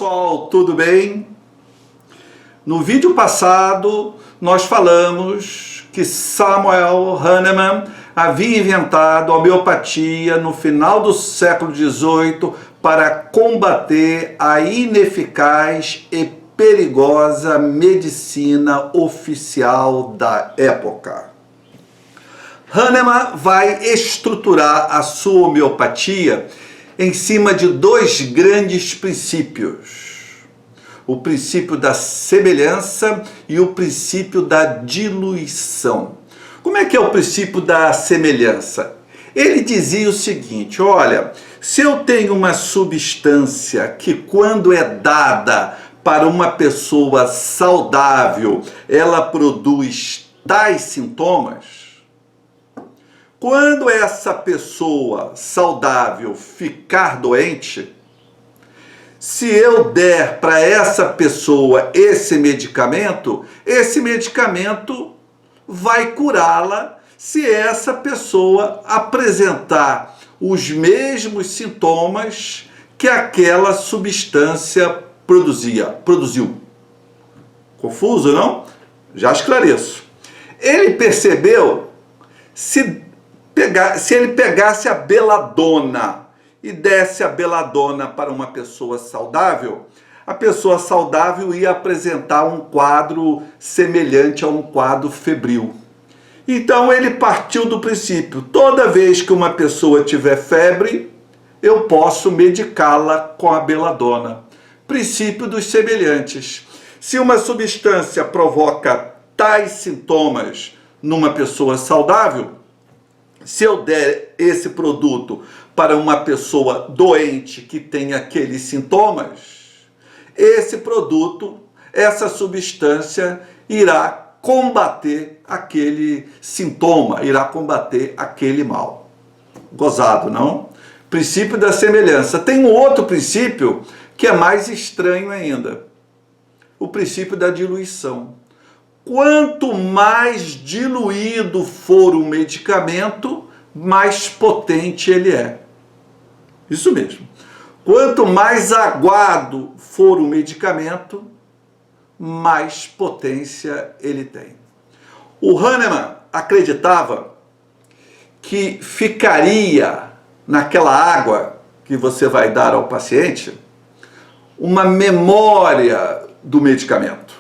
pessoal, tudo bem? No vídeo passado nós falamos que Samuel Hahnemann havia inventado a homeopatia no final do século XVIII para combater a ineficaz e perigosa medicina oficial da época. Hahnemann vai estruturar a sua homeopatia em cima de dois grandes princípios: o princípio da semelhança e o princípio da diluição. Como é que é o princípio da semelhança? Ele dizia o seguinte: olha, se eu tenho uma substância que, quando é dada para uma pessoa saudável, ela produz tais sintomas, quando essa pessoa saudável ficar doente, se eu der para essa pessoa esse medicamento vai curá-la se essa pessoa apresentar os mesmos sintomas que aquela substância produziu. Confuso, não? Já esclareço. Ele percebeu, se ele pegasse a beladona e desse a beladona para uma pessoa saudável, a pessoa saudável ia apresentar um quadro semelhante a um quadro febril. Então ele partiu do princípio: toda vez que uma pessoa tiver febre, eu posso medicá-la com a beladona. Princípio dos semelhantes. Se uma substância provoca tais sintomas numa pessoa saudável, se eu der esse produto para uma pessoa doente que tem aqueles sintomas, esse produto, essa substância irá combater aquele sintoma, irá combater aquele mal. Gozado, não? Princípio da semelhança. Tem um outro princípio que é mais estranho ainda: o princípio da diluição. Quanto mais diluído for o medicamento, mais potente ele é. Isso mesmo. Quanto mais aguado for o medicamento, mais potência ele tem. O Hahnemann acreditava que ficaria naquela água que você vai dar ao paciente uma memória do medicamento.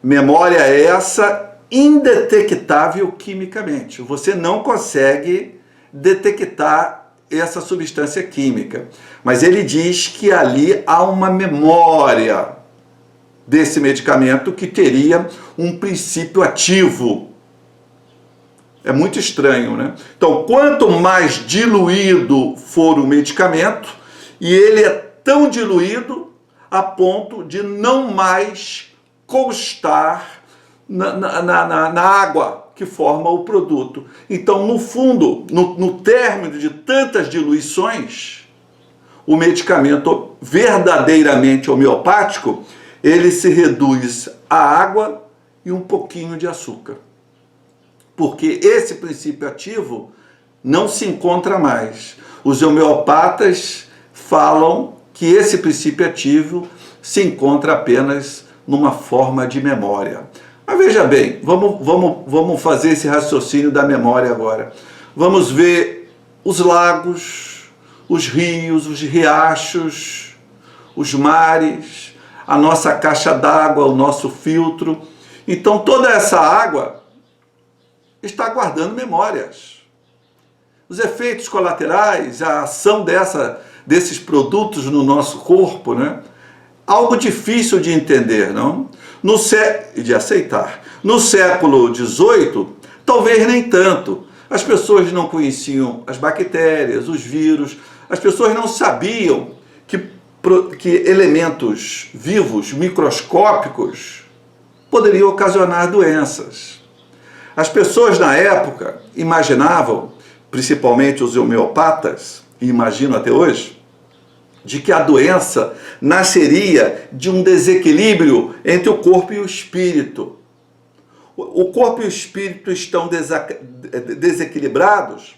Memória essa indetectável quimicamente. Você não consegue detectar essa substância química. Mas ele diz que ali há uma memória desse medicamento que teria um princípio ativo. É muito estranho, né? Então, quanto mais diluído for o medicamento, e ele é tão diluído a ponto de não mais constar na água que forma o produto. Então, no fundo, no término de tantas diluições, o medicamento verdadeiramente homeopático, ele se reduz a água e um pouquinho de açúcar. Porque esse princípio ativo não se encontra mais. Os homeopatas falam que esse princípio ativo se encontra apenas numa forma de memória. Mas veja bem, vamos fazer esse raciocínio da memória agora. Vamos ver os lagos, os rios, os riachos, os mares, a nossa caixa d'água, o nosso filtro. Então toda essa água está guardando memórias. Os efeitos colaterais, a ação desses produtos no nosso corpo, né? Algo difícil de entender, não? E de aceitar. No século XVIII, talvez nem tanto. As pessoas não conheciam as bactérias, os vírus, as pessoas não sabiam que elementos vivos, microscópicos, poderiam ocasionar doenças. As pessoas na época imaginavam, principalmente os homeopatas, e imaginam até hoje, de que a doença nasceria de um desequilíbrio entre o corpo e o espírito. O corpo e o espírito estão desequilibrados,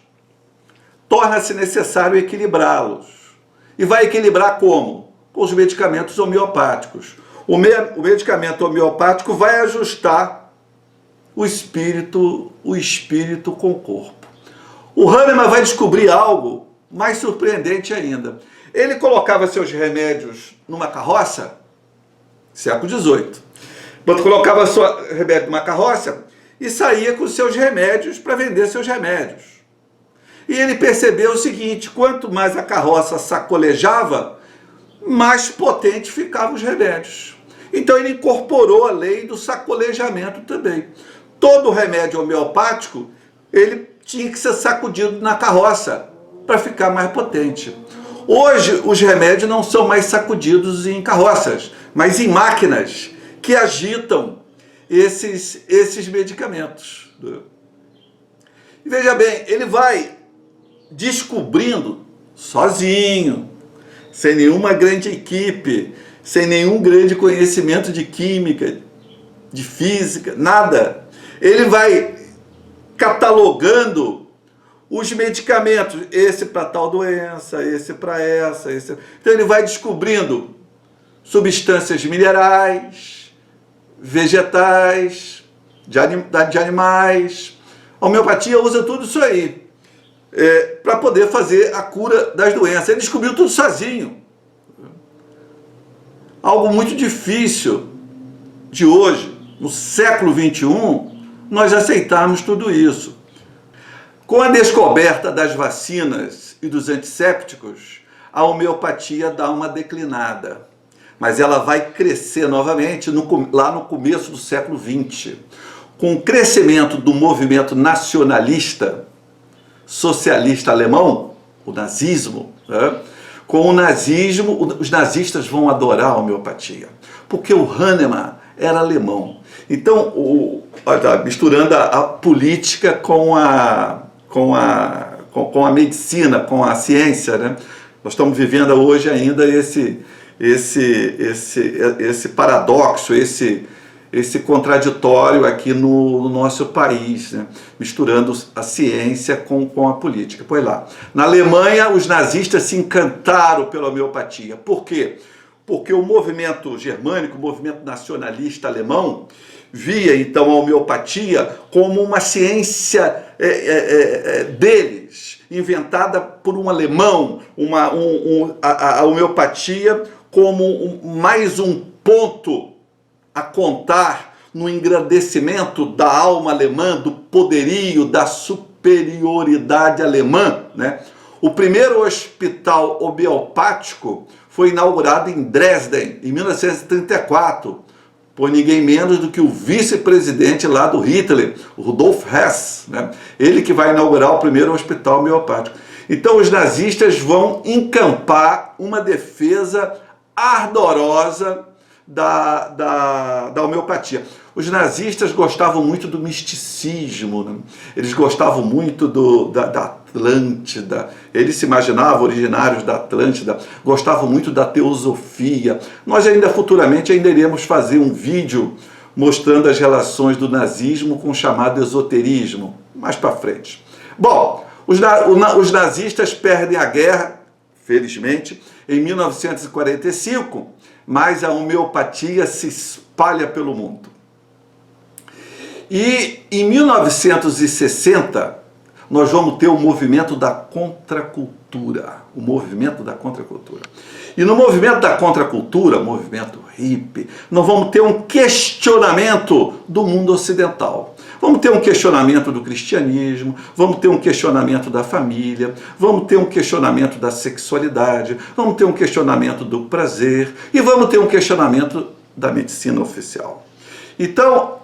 torna-se necessário equilibrá-los. E vai equilibrar como? com os medicamentos homeopáticos. O medicamento homeopático vai ajustar o espírito com o corpo. O Hahnemann vai descobrir algo mais surpreendente ainda. Ele colocava seus remédios numa carroça, século XVIII. Colocava seu remédio numa carroça e saía com seus remédios para vender seus remédios. E ele percebeu o seguinte: quanto mais a carroça sacolejava, mais potente ficavam os remédios. Então ele incorporou a lei do sacolejamento também. Todo remédio homeopático, ele tinha que ser sacudido na carroça para ficar mais potente. Hoje, os remédios não são mais sacudidos em carroças, mas em máquinas que agitam esses medicamentos. E veja bem, ele vai descobrindo sozinho, sem nenhuma grande equipe, sem nenhum grande conhecimento de química, de física, nada. Ele vai catalogando os medicamentos, esse para tal doença, esse para essa, esse... Então ele vai descobrindo substâncias minerais, vegetais, de animais. A homeopatia usa tudo isso aí para poder fazer a cura das doenças. Ele descobriu tudo sozinho. Algo muito difícil de hoje, no século XXI, nós aceitarmos tudo isso. Com a descoberta das vacinas e dos antissépticos, a homeopatia dá uma declinada. Mas ela vai crescer novamente lá no começo do século XX. Com o crescimento do movimento nacionalista, socialista alemão, o nazismo, com o nazismo, os nazistas vão adorar a homeopatia. Porque o Hahnemann era alemão. Então, misturando a política com a medicina, com a ciência, né? Nós estamos vivendo hoje ainda esse paradoxo, esse contraditório aqui no nosso país, né? Misturando a ciência com a política. Pois lá. Na Alemanha, os nazistas se encantaram pela homeopatia. Por quê? Porque o movimento germânico, o movimento nacionalista alemão, via então a homeopatia como uma ciência deles, inventada por um alemão, a homeopatia como mais um ponto a contar no engrandecimento da alma alemã, do poderio, da superioridade alemã, né? O primeiro hospital homeopático foi inaugurado em Dresden, em 1934, por ninguém menos do que o vice-presidente lá do Hitler, Rudolf Hess, né? Ele que vai inaugurar o primeiro hospital homeopático. Então os nazistas vão encampar uma defesa ardorosa da homeopatia. Os nazistas gostavam muito do misticismo, né? Eles gostavam muito da Atlântida, eles se imaginavam originários da Atlântida, gostavam muito da teosofia. Nós futuramente iremos fazer um vídeo mostrando as relações do nazismo com o chamado esoterismo, mais para frente. Bom, os nazistas perdem a guerra, felizmente, em 1945, mas a homeopatia se espalha pelo mundo. E em 1960, nós vamos ter o movimento da contracultura. O movimento da contracultura. E no movimento da contracultura, movimento hippie, nós vamos ter um questionamento do mundo ocidental. Vamos ter um questionamento do cristianismo, vamos ter um questionamento da família, vamos ter um questionamento da sexualidade, vamos ter um questionamento do prazer e vamos ter um questionamento da medicina oficial. Então,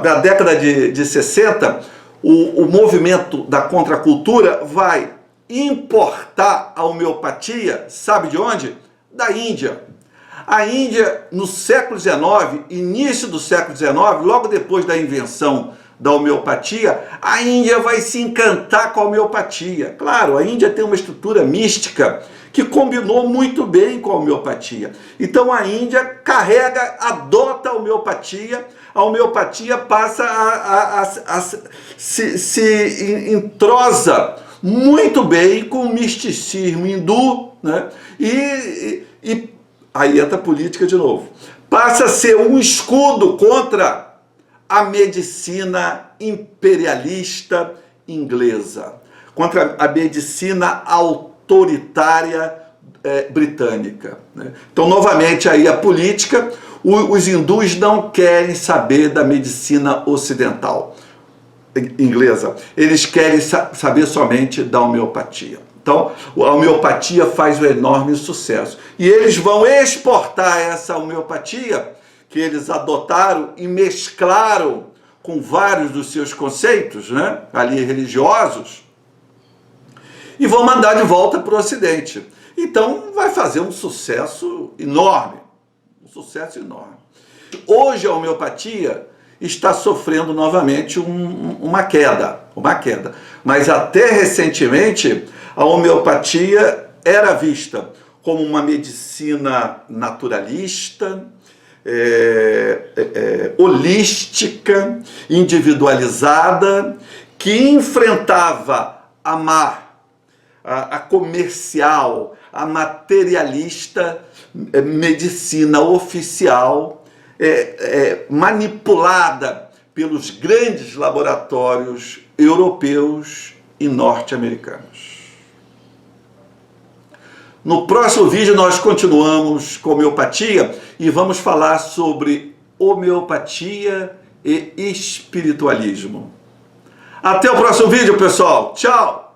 na década de 60, o movimento da contracultura vai importar a homeopatia, sabe de onde? Da Índia. A Índia, no século XIX, início do século XIX, logo depois da invenção da homeopatia, a Índia vai se encantar com a homeopatia. Claro, a Índia tem uma estrutura mística que combinou muito bem com a homeopatia. Então a Índia adota a homeopatia passa se entrosa muito bem com o misticismo hindu né? E aí entra a política de novo. Passa a ser um escudo contra a medicina imperialista inglesa, contra a medicina autoritária britânica, né? Então, novamente, aí a política, os hindus não querem saber da medicina ocidental inglesa, eles querem saber somente da homeopatia. Então, a homeopatia faz um enorme sucesso. E eles vão exportar essa homeopatia que eles adotaram e mesclaram com vários dos seus conceitos, né, ali religiosos, e vão mandar de volta para o Ocidente. Então, vai fazer um sucesso enorme. Um sucesso enorme. Hoje, a homeopatia está sofrendo novamente uma queda. Mas até recentemente, a homeopatia era vista como uma medicina naturalista, holística, individualizada, que enfrentava a comercial, a materialista medicina oficial, manipulada pelos grandes laboratórios europeus e norte-americanos. No próximo vídeo nós continuamos com homeopatia e vamos falar sobre homeopatia e espiritualismo. Até o próximo vídeo, pessoal. Tchau!